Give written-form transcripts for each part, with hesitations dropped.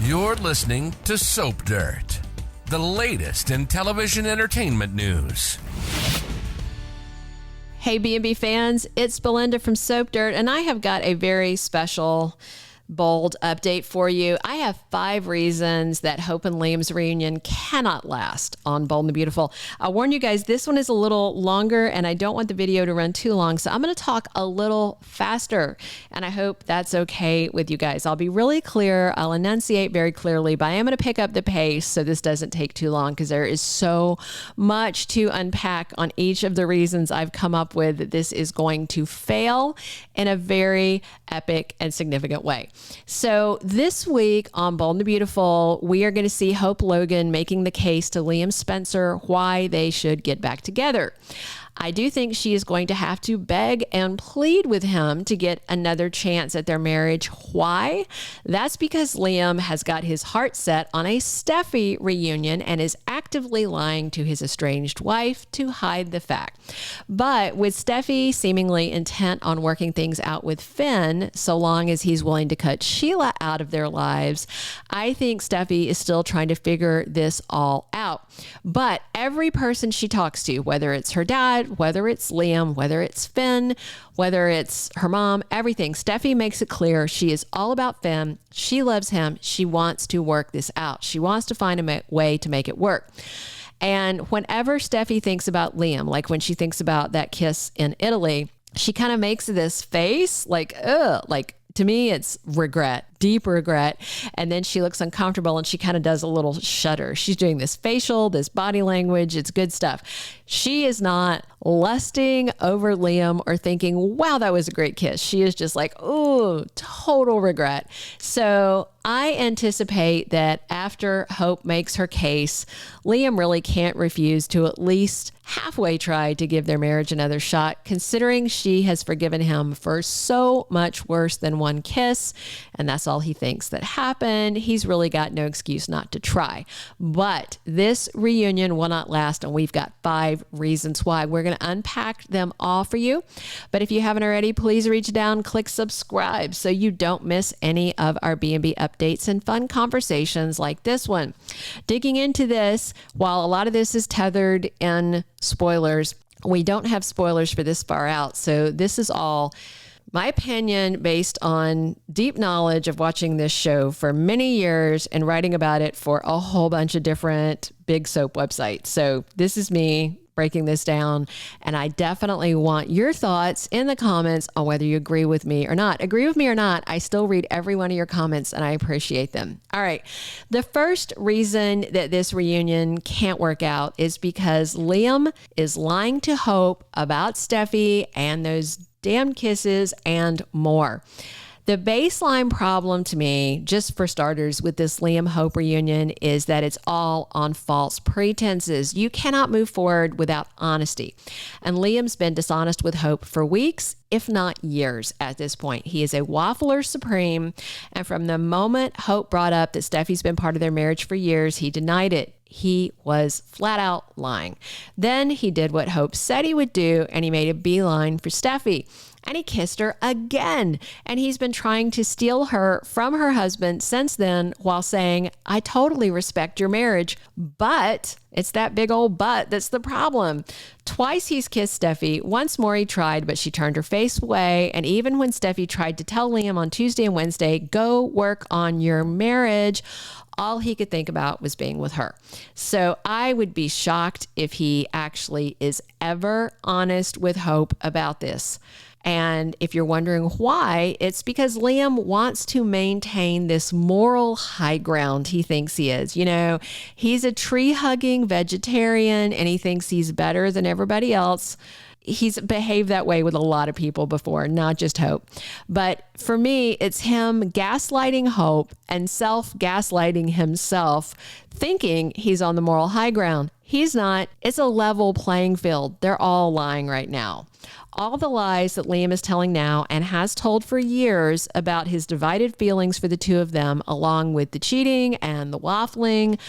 You're listening to Soap Dirt, the latest in television entertainment news. Hey, B&B fans, it's Belinda from Soap Dirt, and I have got a very special, bold update for you. I have 5 reasons that Hope and Liam's reunion cannot last on Bold and the Beautiful. I warn you guys, this one is a little longer, and I don't want the video to run too long, so I'm going to talk a little faster, and I hope that's okay with you guys. I'll be really clear. I'll enunciate very clearly, but I am going to pick up the pace so this doesn't take too long because there is so much to unpack on each of the reasons I've come up with that this is going to fail in a very epic and significant way. So this week on Bold and the Beautiful, we are going to see Hope Logan making the case to Liam Spencer why they should get back together. I do think she is going to have to beg and plead with him to get another chance at their marriage. Why? That's because Liam has got his heart set on a Steffy reunion and is actively lying to his estranged wife to hide the fact. But with Steffy seemingly intent on working things out with Finn, so long as he's willing to cut Sheila out of their lives, I think Steffy is still trying to figure this all out. But every person she talks to, whether it's her dad, whether it's Liam, whether it's Finn, whether it's her mom, everything, Steffy makes it clear she is all about Finn. She loves him. She wants to work this out. She wants to find a way to make it work. And whenever Steffy thinks about Liam, like when she thinks about that kiss in Italy, she kind of makes this face like, ugh, like, to me, it's regret, deep regret. And then she looks uncomfortable and she kind of does a little shudder. She's doing this facial, this body language. It's good stuff. She is not lusting over Liam or thinking, wow, that was a great kiss. She is just like, oh, total regret. So I anticipate that after Hope makes her case, Liam really can't refuse to at least halfway try to give their marriage another shot, considering she has forgiven him for so much worse than one kiss. And that's all he thinks that happened. He's really got no excuse not to try. But this reunion will not last, and we've got 5 reasons why. We're going to unpack them all for you. But if you haven't already, please reach down, click subscribe so you don't miss any of our B&B updates and fun conversations like this one. Digging into this, while a lot of this is tethered in spoilers, we don't have spoilers for this far out. So this is all my opinion based on deep knowledge of watching this show for many years and writing about it for a whole bunch of different big soap websites. So this is me breaking this down, and I definitely want your thoughts in the comments on whether you agree with me or not. Agree with me or not, I still read every one of your comments and I appreciate them. All right. The first reason that this reunion can't work out is because Liam is lying to Hope about Steffy and those damn kisses and more. The baseline problem to me, just for starters, with this Liam Hope reunion is that it's all on false pretenses. You cannot move forward without honesty. And Liam's been dishonest with Hope for weeks, if not years at this point. He is a waffler supreme. And from the moment Hope brought up that Steffy's been part of their marriage for years, he denied it. He was flat out lying. Then he did what Hope said he would do, and he made a beeline for Steffy. And he kissed her again. And he's been trying to steal her from her husband since then while saying, I totally respect your marriage, but it's that big old but that's the problem. Twice he's kissed Steffy. Once more he tried, but she turned her face away. And even when Steffy tried to tell Liam on Tuesday and Wednesday, go work on your marriage, all he could think about was being with her. So I would be shocked if he actually is ever honest with Hope about this. And if you're wondering why, it's because Liam wants to maintain this moral high ground he thinks he is. You know, he's a tree-hugging vegetarian and he thinks he's better than everybody else. He's behaved that way with a lot of people before, not just Hope. But for me, it's him gaslighting Hope and self-gaslighting himself, thinking he's on the moral high ground. He's not. It's a level playing field. They're all lying right now. All the lies that Liam is telling now and has told for years about his divided feelings for the two of them, along with the cheating and the waffling,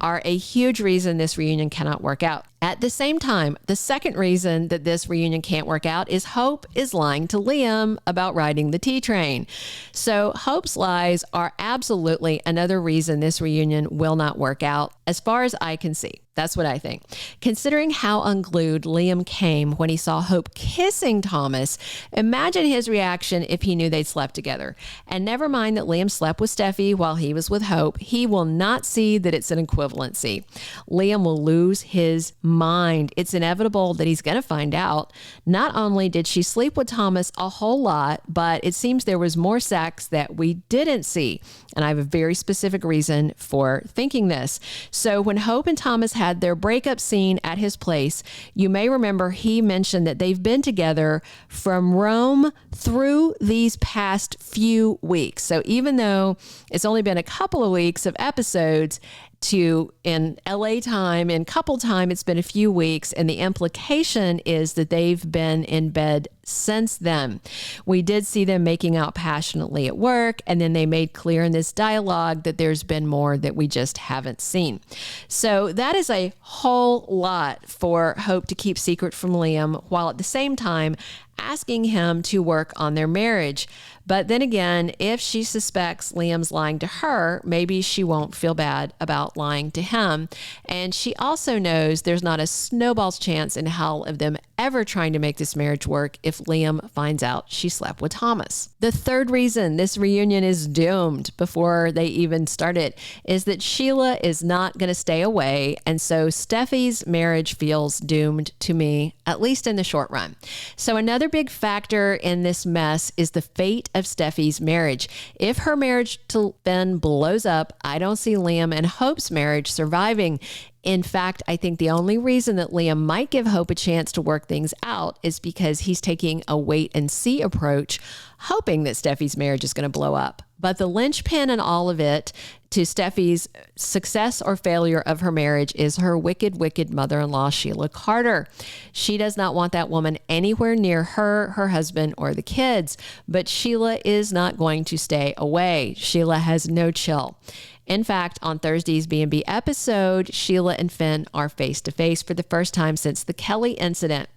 are a huge reason this reunion cannot work out. At the same time, the second reason that this reunion can't work out is Hope is lying to Liam about riding the T train. So Hope's lies are absolutely another reason this reunion will not work out, as far as I can see. That's what I think. Considering how unglued Liam came when he saw Hope kissing Thomas, imagine his reaction if he knew they'd slept together. And never mind that Liam slept with Steffy while he was with Hope, he will not see that it's an equivalency. Liam will lose his mind. It's inevitable that he's going to find out. Not only did she sleep with Thomas a whole lot, but it seems there was more sex that we didn't see. And I have a very specific reason for thinking this. So when Hope and Thomas had their breakup scene at his place, you may remember he mentioned that they've been together from Rome through these past few weeks. So even though it's only been a couple of weeks of episodes, to in LA time, in couple time, it's been a few weeks. And the implication is that they've been in bed since then. We did see them making out passionately at work. And then they made clear in this dialogue that there's been more that we just haven't seen. So that is a whole lot for Hope to keep secret from Liam, while at the same time asking him to work on their marriage. But then again, if she suspects Liam's lying to her, maybe she won't feel bad about lying to him. And she also knows there's not a snowball's chance in hell of them ever trying to make this marriage work if Liam finds out she slept with Thomas. The third reason this reunion is doomed before they even started is that Sheila is not going to stay away. And so Steffi's marriage feels doomed to me, at least in the short run. So another big factor in this mess is the fate of Steffi's marriage. If her marriage to Ben blows up, I don't see Liam and Hope's marriage surviving. In fact, I think the only reason that Liam might give Hope a chance to work things out is because he's taking a wait and see approach, hoping that Steffi's marriage is going to blow up. But the linchpin in all of it to Steffi's success or failure of her marriage is her wicked, wicked mother-in-law, Sheila Carter. She does not want that woman anywhere near her, her husband, or the kids. But Sheila is not going to stay away. Sheila has no chill. In fact, on Thursday's B&B episode, Sheila and Finn are face-to-face for the first time since the Kelly incident.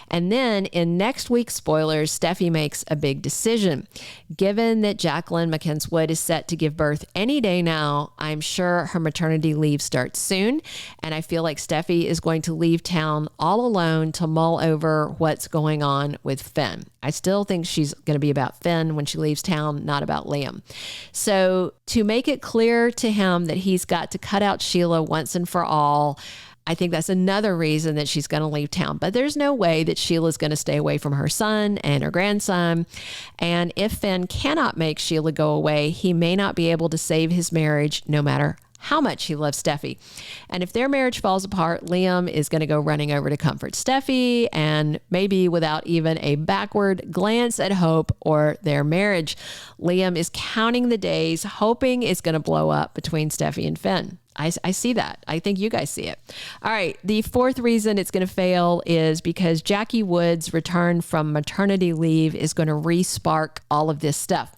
And then in next week's spoilers, Steffy makes a big decision. Given that Jacqueline MacInnes Wood is set to give birth any day now, I'm sure her maternity leave starts soon. And I feel like Steffy is going to leave town all alone to mull over what's going on with Finn. I still think she's going to be about Finn when she leaves town, not about Liam. So to make it clear to him that he's got to cut out Sheila once and for all, I think that's another reason that she's going to leave town. But there's no way that Sheila's going to stay away from her son and her grandson. And if Finn cannot make Sheila go away, he may not be able to save his marriage no matter how much he loves Steffy. And if their marriage falls apart, Liam is going to go running over to comfort Steffy, and maybe without even a backward glance at Hope or their marriage. Liam is counting the days, hoping it's going to blow up between Steffy and Finn. I see that. I think you guys see it. All right. The fourth reason it's going to fail is because Jackie Wood's return from maternity leave is going to re-spark all of this stuff.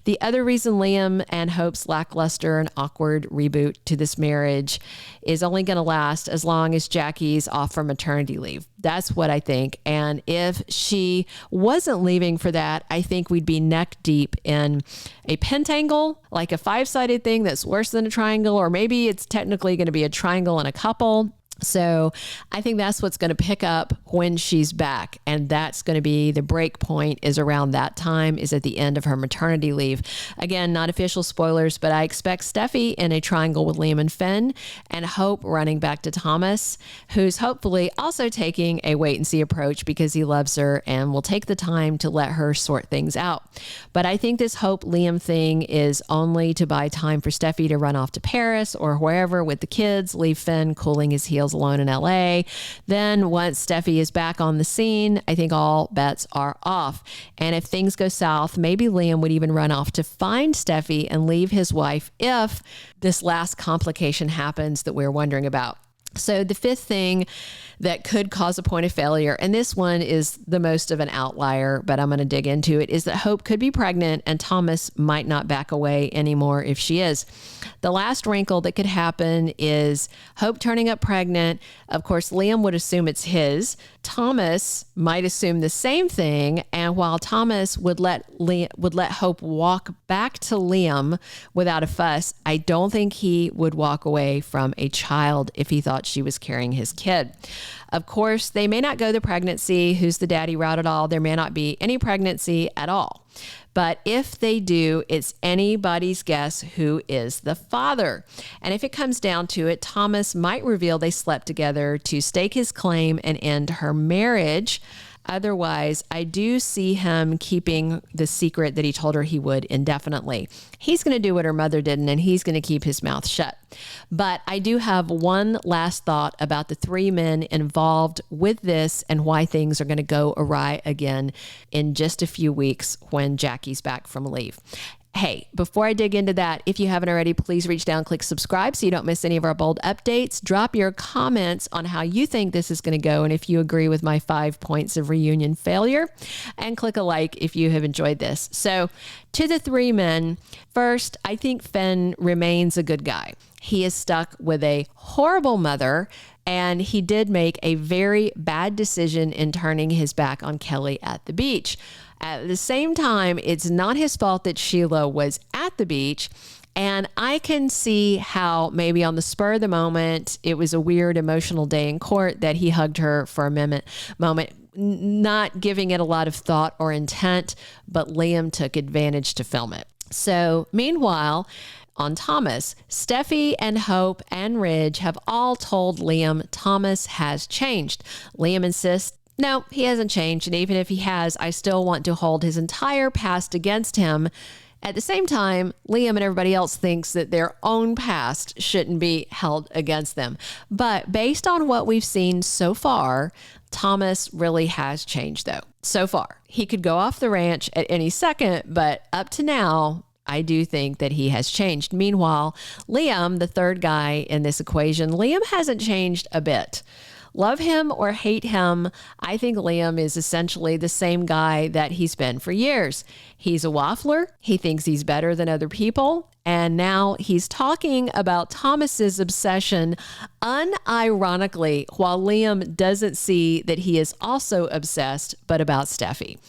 The other reason Liam and Hope's lackluster and awkward reboot to this marriage is only going to last as long as Jackie's off for maternity leave. That's what I think. And if she wasn't leaving for that, I think we'd be neck deep in a pentangle, like a 5-sided thing that's worse than a triangle, or maybe it's technically going to be a triangle and a couple. So I think that's what's going to pick up when she's back. And that's going to be the break point, is around that time, is at the end of her maternity leave. Again, not official spoilers, but I expect Steffy in a triangle with Liam and Finn, and Hope running back to Thomas, who's hopefully also taking a wait and see approach because he loves her and will take the time to let her sort things out. But I think this Hope Liam thing is only to buy time for Steffy to run off to Paris or wherever with the kids, leave Finn cooling his heels alone in LA. Then once Steffy is back on the scene, I think all bets are off. And if things go south, maybe Liam would even run off to find Steffy and leave his wife if this last complication happens that we're wondering about. So the fifth thing that could cause a point of failure, and this one is the most of an outlier, but I'm going to dig into it, is that Hope could be pregnant and Thomas might not back away anymore if she is. The last wrinkle that could happen is Hope turning up pregnant. Of course, Liam would assume it's his. Thomas might assume the same thing, and while Thomas would let Hope walk back to Liam without a fuss, I don't think he would walk away from a child if he thought she was carrying his kid. Of course, they may not go the pregnancy, who's the daddy route at all. There may not be any pregnancy at all. But if they do, it's anybody's guess who is the father. And if it comes down to it, Thomas might reveal they slept together to stake his claim and end her marriage. Otherwise, I do see him keeping the secret that he told her he would indefinitely. He's going to do what her mother didn't, and he's going to keep his mouth shut. But I do have one last thought about the three men involved with this and why things are going to go awry again in just a few weeks when Jackie's back from leave. Hey, before I dig into that, if you haven't already, please reach down, click subscribe so you don't miss any of our bold updates. Drop your comments on how you think this is going to go and if you agree with my 5 points of reunion failure. And click a like if you have enjoyed this. So, to the three men, first, I think Finn remains a good guy. He is stuck with a horrible mother, and he did make a very bad decision in turning his back on Kelly at the beach. At the same time, it's not his fault that Sheila was at the beach. And I can see how maybe on the spur of the moment, it was a weird emotional day in court that he hugged her for a moment, not giving it a lot of thought or intent, but Liam took advantage to film it. So meanwhile, on Thomas, Steffy and Hope and Ridge have all told Liam Thomas has changed. Liam insists, no, he hasn't changed. And even if he has, I still want to hold his entire past against him. At the same time, Liam and everybody else thinks that their own past shouldn't be held against them. But based on what we've seen so far, Thomas really has changed, though. So far, he could go off the ranch at any second, but up to now, I do think that he has changed. Meanwhile, Liam, the third guy in this equation, Liam hasn't changed a bit. Love him or hate him, I think Liam is essentially the same guy that he's been for years. He's a waffler. He thinks he's better than other people. And now he's talking about Thomas's obsession unironically, while Liam doesn't see that he is also obsessed, but about Steffy.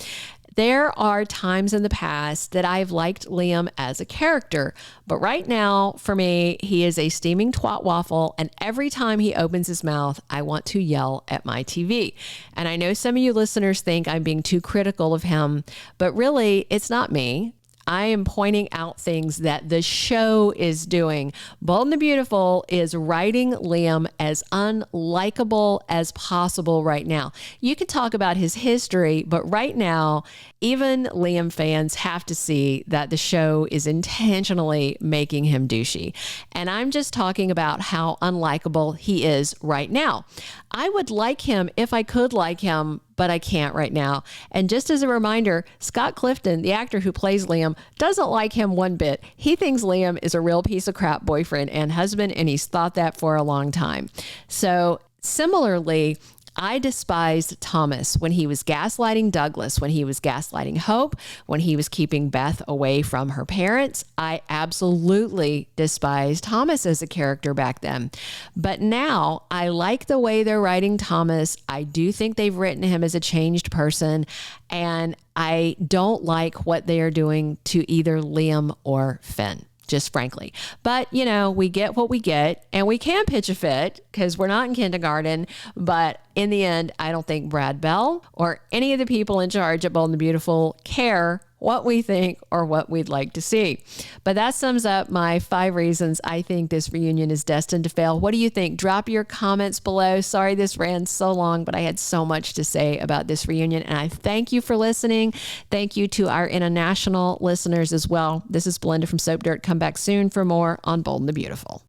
There are times in the past that I've liked Liam as a character, but right now, for me, he is a steaming twat waffle, and every time he opens his mouth, I want to yell at my TV. And I know some of you listeners think I'm being too critical of him, but really, it's not me. I am pointing out things that the show is doing. Bold and the Beautiful is writing Liam as unlikable as possible right now. You could talk about his history, but right now, even Liam fans have to see that the show is intentionally making him douchey. And I'm just talking about how unlikable he is right now. I would like him if I could like him, but I can't right now. And just as a reminder, Scott Clifton, the actor who plays Liam, doesn't like him one bit. He thinks Liam is a real piece of crap boyfriend and husband, and he's thought that for a long time. So similarly, I despised Thomas when he was gaslighting Douglas, when he was gaslighting Hope, when he was keeping Beth away from her parents. I absolutely despised Thomas as a character back then. But now I like the way they're writing Thomas. I do think they've written him as a changed person, and I don't like what they are doing to either Liam or Finn. Just frankly. But, you know, we get what we get, and we can pitch a fit because we're not in kindergarten. But in the end, I don't think Brad Bell or any of the people in charge at Bold and the Beautiful care what we think or what we'd like to see. But that sums up my 5 reasons I think this reunion is destined to fail. What do you think? Drop your comments below. Sorry this ran so long, but I had so much to say about this reunion, and I thank you for listening. Thank you to our international listeners as well. This is Belinda from Soap Dirt. Come back soon for more on Bold and the Beautiful.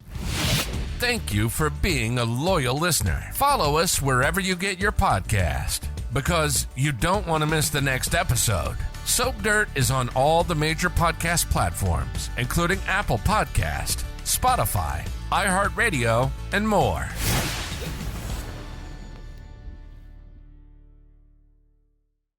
Thank you for being a loyal listener. Follow us wherever you get your podcast, because you don't want to miss the next episode. Soap Dirt is on all the major podcast platforms, including Apple Podcast, Spotify, iHeartRadio, and more.